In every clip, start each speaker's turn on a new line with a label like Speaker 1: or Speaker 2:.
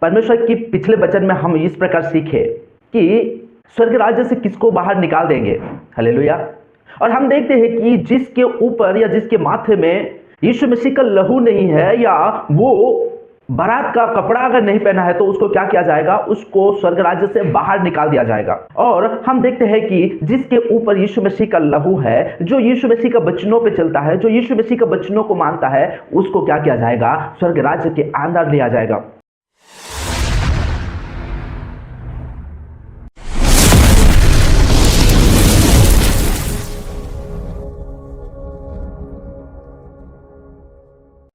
Speaker 1: परमेश्वर की पिछले वचन में हम इस प्रकार सीखे कि स्वर्ग राज्य से किसको बाहर निकाल देंगे। हालेलुया। और हम देखते हैं कि जिसके ऊपर या जिसके माथे में यीशु मसीह का लहू नहीं है, या वो बारात का कपड़ा अगर नहीं पहना है, तो उसको क्या किया जाएगा? उसको स्वर्ग राज्य से बाहर निकाल दिया जाएगा। और हम देखते हैं कि जिसके ऊपर यीशु मसीह का लहू है, जो यीशु मसीह का वचनों पे चलता है, जो यीशु मसीह का वचनों को मानता है, उसको क्या किया जाएगा? स्वर्ग राज्य के अंदर लिया जाएगा।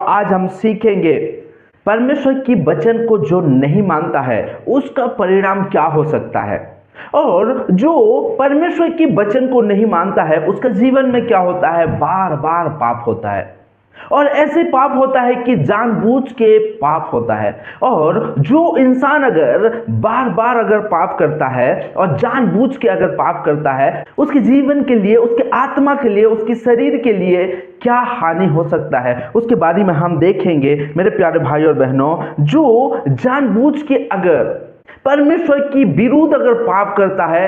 Speaker 1: आज हम सीखेंगे परमेश्वर की वचन को जो नहीं मानता है उसका परिणाम क्या हो सकता है, और जो परमेश्वर की वचन को नहीं मानता है उसका जीवन में क्या होता है? बार बार पाप होता है, और ऐसे पाप होता है कि जानबूझ के पाप होता है। और जो इंसान अगर बार बार अगर पाप करता है और जानबूझ के अगर पाप करता है, उसके जीवन के लिए, उसके आत्मा के लिए, उसके शरीर के लिए क्या हानि हो सकता है, उसके बारे में हम देखेंगे मेरे प्यारे भाई और बहनों। जो जानबूझ के अगर परमेश्वर की विरुद्ध अगर पाप करता है,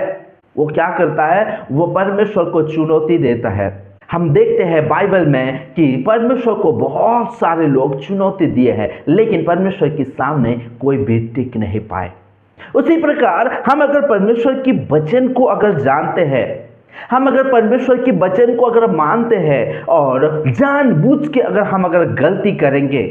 Speaker 1: वो क्या करता है? वो परमेश्वर को चुनौती देता है। हम देखते हैं बाइबल में कि परमेश्वर को बहुत सारे लोग चुनौती दिए हैं, लेकिन परमेश्वर के सामने कोई भी टिक नहीं पाए। उसी प्रकार हम अगर परमेश्वर की वचन को अगर जानते हैं, हम अगर परमेश्वर की वचन को अगर मानते हैं, और जानबूझ के अगर हम अगर गलती करेंगे,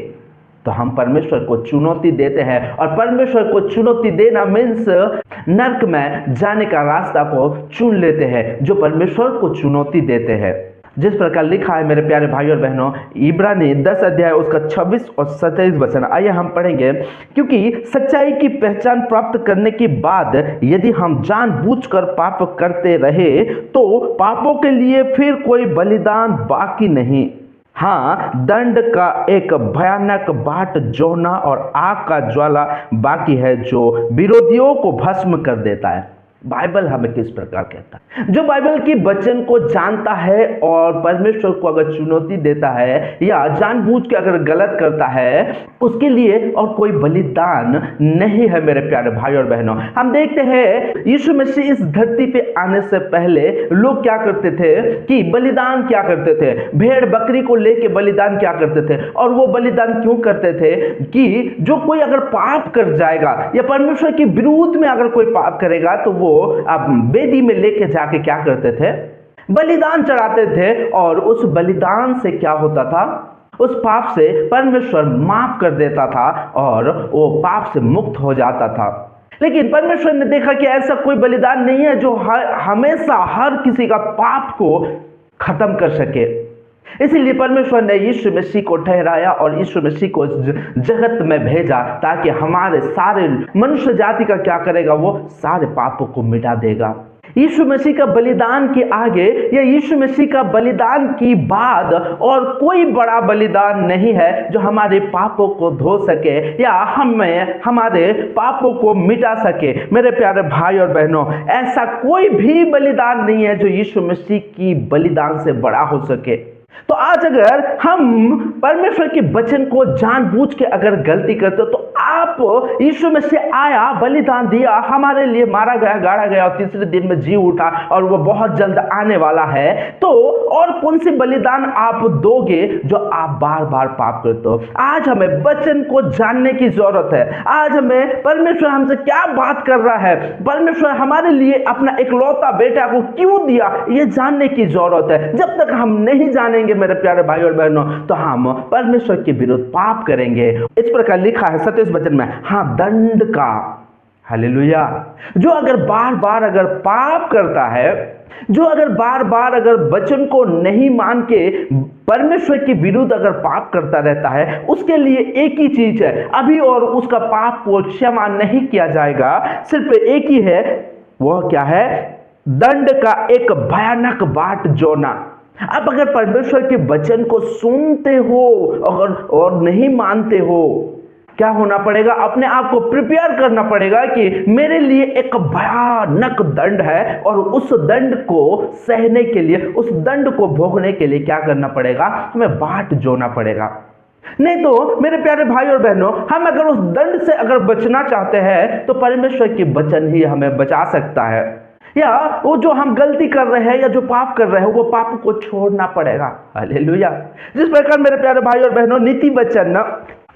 Speaker 1: तो हम परमेश्वर को चुनौती देते हैं। और परमेश्वर को चुनौती देना मीन्स नरक में जाने का रास्ता को चुन लेते हैं, जो परमेश्वर को चुनौती देते हैं। जिस प्रकार लिखा है मेरे प्यारे भाई और बहनों, इब्रानी 10 अध्याय उसका 26 और 27 वचन, आइए हम पढ़ेंगे। क्योंकि सच्चाई की पहचान प्राप्त करने के बाद यदि हम जानबूझकर पाप करते रहे, तो पापों के लिए फिर कोई बलिदान बाकी नहीं। हाँ, दंड का एक भयानक बाट जोना और आग का ज्वाला बाकी है, जो विरोधियों को भस्म कर देता है। बाइबल हमें किस प्रकार कहता है? जो बाइबल की वचन को जानता है और परमेश्वर को अगर चुनौती देता है या जानबूझ के अगर गलत करता है, उसके लिए और कोई बलिदान नहीं है। मेरे प्यारे भाई और बहनों, हम देखते हैं यीशु मसीह इस धरती पे आने से पहले लोग क्या करते थे कि बलिदान क्या करते थे? भेड़ बकरी को लेके बलिदान क्या करते थे? और वो बलिदान क्यों करते थे? कि जो कोई अगर पाप कर जाएगा या परमेश्वर के विरुद्ध में अगर कोई पाप करेगा, तो वो अब वेदी में लेके जाके क्या करते थे? बलिदान चढ़ाते थे। और उस बलिदान से क्या होता था? उस पाप से परमेश्वर माफ कर देता था और वो पाप से मुक्त हो जाता था। लेकिन परमेश्वर ने देखा कि ऐसा कोई बलिदान नहीं है जो हमेशा हर किसी का पाप को खत्म कर सके। इसीलिए परमेश्वर ने यीशु मसीह को ठहराया और यीशु मसीह को जगत में भेजा, ताकि हमारे सारे मनुष्य जाति का क्या करेगा? वो सारे पापों को मिटा देगा। यीशु मसीह का बलिदान के आगे या यीशु मसीह का बलिदान की बाद और कोई बड़ा बलिदान नहीं है जो हमारे पापों को धो सके या हमें हमारे पापों को मिटा सके। मेरे प्यारे भाई और बहनों, ऐसा कोई भी बलिदान नहीं है जो यीशु मसीह की बलिदान से बड़ा हो सके। तो आज अगर हम परमेश्वर के वचन को जानबूझ के अगर गलती करते हो, तो आप यीशु मसीह आया, बलिदान दिया, हमारे लिए मारा गया, गाड़ा गया और तीसरे दिन में जी उठा, और वो बहुत जल्द आने वाला है। तो और कौन सी बलिदान आप दोगे जो आप बार बार पाप करते हो? आज हमें वचन को जानने की जरूरत है। आज हमें परमेश्वर हमसे क्या बात कर रहा है, परमेश्वर हमारे लिए अपना इकलौता बेटा को क्यों दिया, ये जानने की जरूरत है। जब तक हम नहीं जानेंगे मेरे प्यारे भाई और बहनों, तो हम परमेश्वर के विरुद्ध पाप करेंगे। इस प्रकार लिखा है 27 वचन में, हाँ, दंड का, हालेलुया, जो अगर बार बार अगर पाप करता है, जो अगर बार बार अगर वचन को नहीं मान के परमेश्वर के विरुद्ध अगर पाप करता रहता है, उसके लिए एक ही चीज है, अभी और उसका पाप को क्षमा नहीं किया जाएगा। सिर्फ एक ही है, वह क्या है? दंड का एक भयानक बाट जोना। आप अगर परमेश्वर के वचन को सुनते हो और नहीं मानते हो, क्या होना पड़ेगा? अपने आप को प्रिपेयर करना पड़ेगा कि मेरे लिए एक भयानक दंड है, और उस दंड को सहने के लिए, उस दंड को भोगने के लिए क्या करना पड़ेगा? हमें बाट जोना पड़ेगा। नहीं तो मेरे प्यारे भाई और बहनों, हम अगर उस दंड से अगर बचना चाहते हैं तो परमेश्वर की वचन ही हमें बचा सकता है। या वो जो हम गलती कर रहे हैं या जो पाप कर रहे हैं वो पाप को छोड़ना पड़ेगा। हालेलुया। जिस प्रकार मेरे प्यारे भाई और बहनों नीति वचन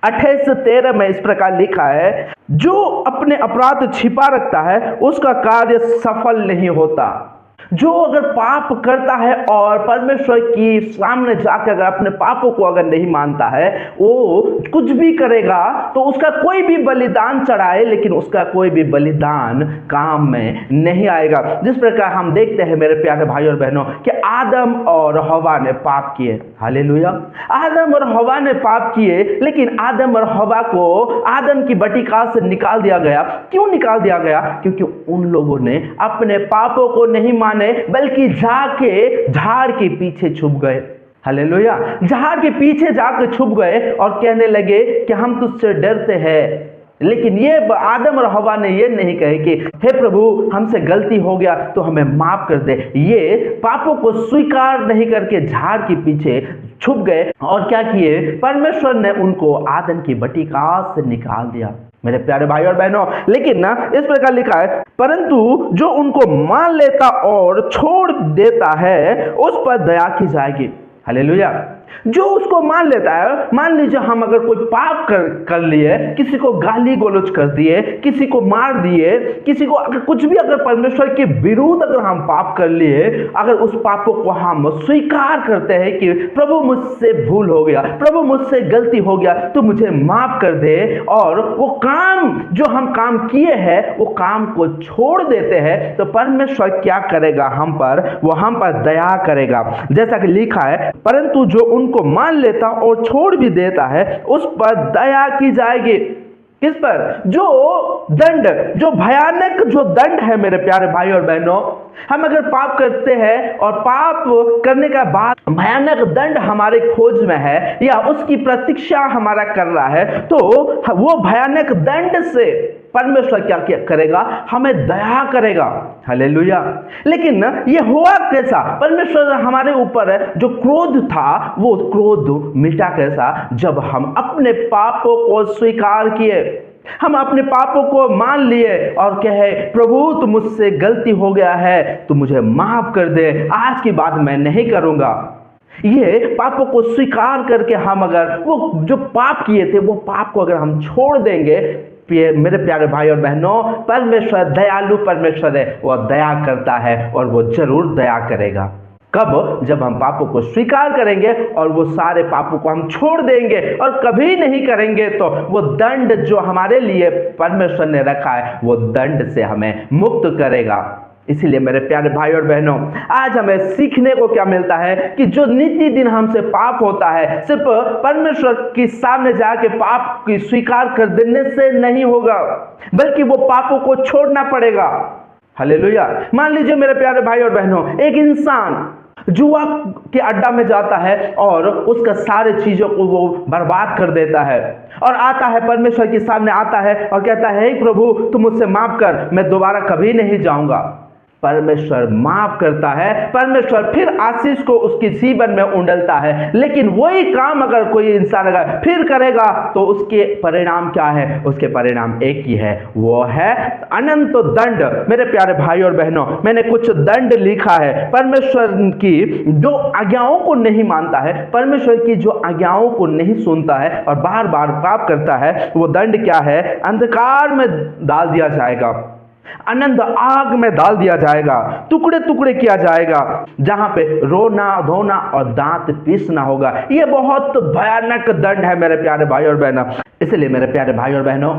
Speaker 1: 28:13 में इस प्रकार लिखा है, जो अपने अपराध छिपा रखता है उसका कार्य सफल नहीं होता। जो अगर पाप करता है और परमेश्वर की सामने जाकर अगर अपने पापों को अगर नहीं मानता है, वो कुछ भी करेगा तो उसका कोई भी बलिदान चढ़ाए लेकिन उसका कोई भी बलिदान काम में नहीं आएगा। जिस प्रकार हम देखते हैं मेरे प्यारे भाई और बहनों कि आदम और हवा ने पाप किए। हालेलुया। आदम और हवा ने पाप किए, लेकिन आदम और हवा को आदम की बटिका से निकाल दिया गया। क्यों निकाल दिया गया? क्योंकि उन लोगों ने अपने पापों को नहीं माने बल्कि जाके झाड़ के पीछे छुप गए। हालेलुया। झाड़ के पीछे जाकर छुप गए और कहने लगे कि हम तुझसे डरते हैं। लेकिन ये आदम और हवा ने ये नहीं कहे कि हे प्रभु हमसे गलती हो गया तो हमें माफ कर दे। ये पापों को स्वीकार नहीं करके झाड़ के पीछे छुप गए और क्या किए? परमेश्वर ने उनको आदम की बटिका से निकाल दिया। मेरे प्यारे भाई और बहनों, लेकिन ना इस प्रकार लिखा है, परंतु जो उनको मान लेता और छोड़ देता है उस पर दया की जाएगी। हालेलुया। जो उसको मान लेता है, मान लीजिए हम अगर कोई पाप कर लिए, किसी को गाली गलौज कर दिए, किसी को मार दिए, किसी को अगर कुछ भी अगर परमेश्वर के विरुद्ध अगर हम पाप कर लिए, अगर उस पापों को हम स्वीकार करते हैं कि प्रभु मुझसे भूल हो गया, प्रभु मुझसे गलती हो गया तो मुझे माफ कर दे, और वो काम जो हम काम किए हैं वो काम को छोड़ देते हैं, तो परमेश्वर क्या करेगा? हम पर वो हम पर दया करेगा। जैसा कि लिखा है, परंतु जो उनको मान लेता और छोड़ भी देता है उस पर दया की जाएगी। किस पर? जो दंड, जो भयानक जो दंड है मेरे प्यारे भाई और बहनों, हम अगर पाप करते हैं और पाप करने के बाद भयानक दंड हमारे खोज में है या उसकी प्रतीक्षा हमारा कर रहा है, तो वो भयानक दंड से परमेश्वर क्या करेगा? हमें दया करेगा। हालेलुया। लेकिन ये हुआ कैसा? परमेश्वर हमारे ऊपर जो क्रोध था वो क्रोध मिटा कैसा? जब हम अपने पापों को स्वीकार किए, हम अपने पापों को मान लिए और कहे प्रभु तो मुझसे गलती हो गया है तो मुझे माफ कर दे, आज की बात मैं नहीं करूंगा। ये पापों को स्वीकार करके हम अगर वो जो पाप किए थे वो पाप को अगर हम छोड़ देंगे, मेरे प्यारे भाई और बहनों, परमेश्वर दयालु परमेश्वर है, वो दया करता है और वो जरूर दया करेगा। कब? जब हम पापों को स्वीकार करेंगे और वो सारे पापों को हम छोड़ देंगे और कभी नहीं करेंगे, तो वो दंड जो हमारे लिए परमेश्वर ने रखा है वो दंड से हमें मुक्त करेगा। इसीलिए मेरे प्यारे भाई और बहनों, आज हमें सीखने को क्या मिलता है कि जो नित्य दिन हमसे पाप होता है, सिर्फ परमेश्वर के सामने जाके पाप की स्वीकार कर देने से नहीं होगा, बल्कि वो पापों को छोड़ना पड़ेगा। हालेलुया। मान लीजिए मेरे प्यारे भाई और बहनों, एक इंसान जुआ के अड्डा में जाता है और उसका सारे चीजों को वो बर्बाद कर देता है और आता है परमेश्वर के सामने आता है और कहता है, हे प्रभु तुम मुझसे माफ कर, मैं दोबारा कभी नहीं जाऊंगा। परमेश्वर माफ करता है, परमेश्वर फिर आशीष को उसके जीवन में उंडलता है। लेकिन वही काम अगर कोई इंसान अगर फिर करेगा तो उसके परिणाम क्या है? उसके परिणाम एक ही है, वो है अनंत दंड। मेरे प्यारे भाई और बहनों, मैंने कुछ दंड लिखा है। परमेश्वर की जो आज्ञाओं को नहीं मानता है, परमेश्वर की जो आज्ञाओं को नहीं सुनता है और बार बार पाप करता है, वो दंड क्या है? अंधकार में डाल दिया जाएगा, अनंत आग में डाल दिया जाएगा, टुकड़े टुकड़े किया जाएगा, जहां पे रोना धोना और दांत पीसना होगा। ये बहुत भयानक दंड है मेरे प्यारे भाई और बहनों। इसलिए मेरे प्यारे भाई और बहनों,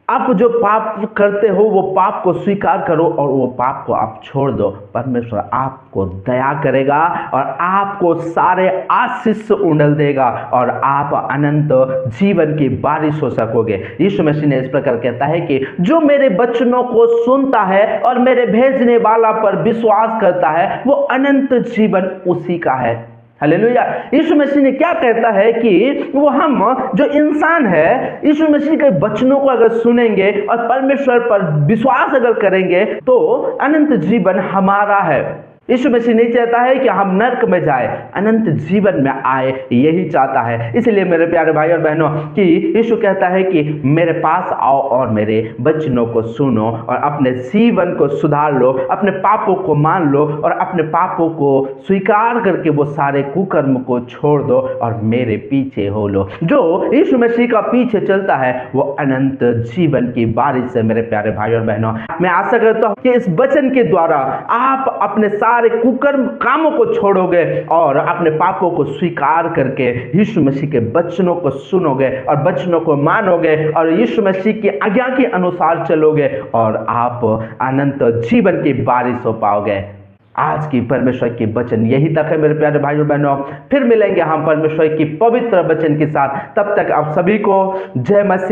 Speaker 1: आप जो पाप करते हो वो पाप को स्वीकार करो और वो पाप को आप छोड़ दो। परमेश्वर आपको दया करेगा और आपको सारे आशीष उंडल देगा और आप अनंत जीवन की बारिश हो सकोगे। यीशु मसीह ने इस प्रकार कहता है कि जो मेरे वचनों को सुनता है और मेरे भेजने वाला पर विश्वास करता है वो अनंत जीवन उसी का है। हालेलुया। यीशु मसीह ने क्या कहता है कि वो हम जो इंसान है यीशु मसीह के वचनों को अगर सुनेंगे और परमेश्वर पर विश्वास अगर करेंगे तो अनंत जीवन हमारा है। यीशु मसीह नहीं चाहता है कि हम नर्क में जाए, अनंत जीवन में आए, यही चाहता है। इसलिए मेरे प्यारे भाई और बहनों कि यीशु कहता है कि मेरे पास आओ और मेरे वचनों को सुनो और अपने जीवन को सुधार लो, अपने पापों को मान लो और अपने पापों को स्वीकार करके वो सारे कुकर्म को छोड़ दो और मेरे पीछे हो लो। जो यीशु मसीह का पीछे चलता है वो अनंत जीवन की बारिश है। मेरे प्यारे भाई और बहनों, मैं आशा करता हूं कि इस वचन के द्वारा आप अपने सारे कुकर्म कामों को छोड़ोगे और अपने पापों को स्वीकार करके यीशु मसीह के वचनों को सुनोगे और वचनों को मानोगे और यीशु मसीह की आज्ञा के अनुसार चलोगे और आप अनंत जीवन की बारिश हो पाओगे। आज की परमेश्वर की वचन यही तक है मेरे प्यारे भाई और बहनों। फिर मिलेंगे हम परमेश्वर की पवित्र वचन के साथ। तब तक आप सभी को जय मसीह।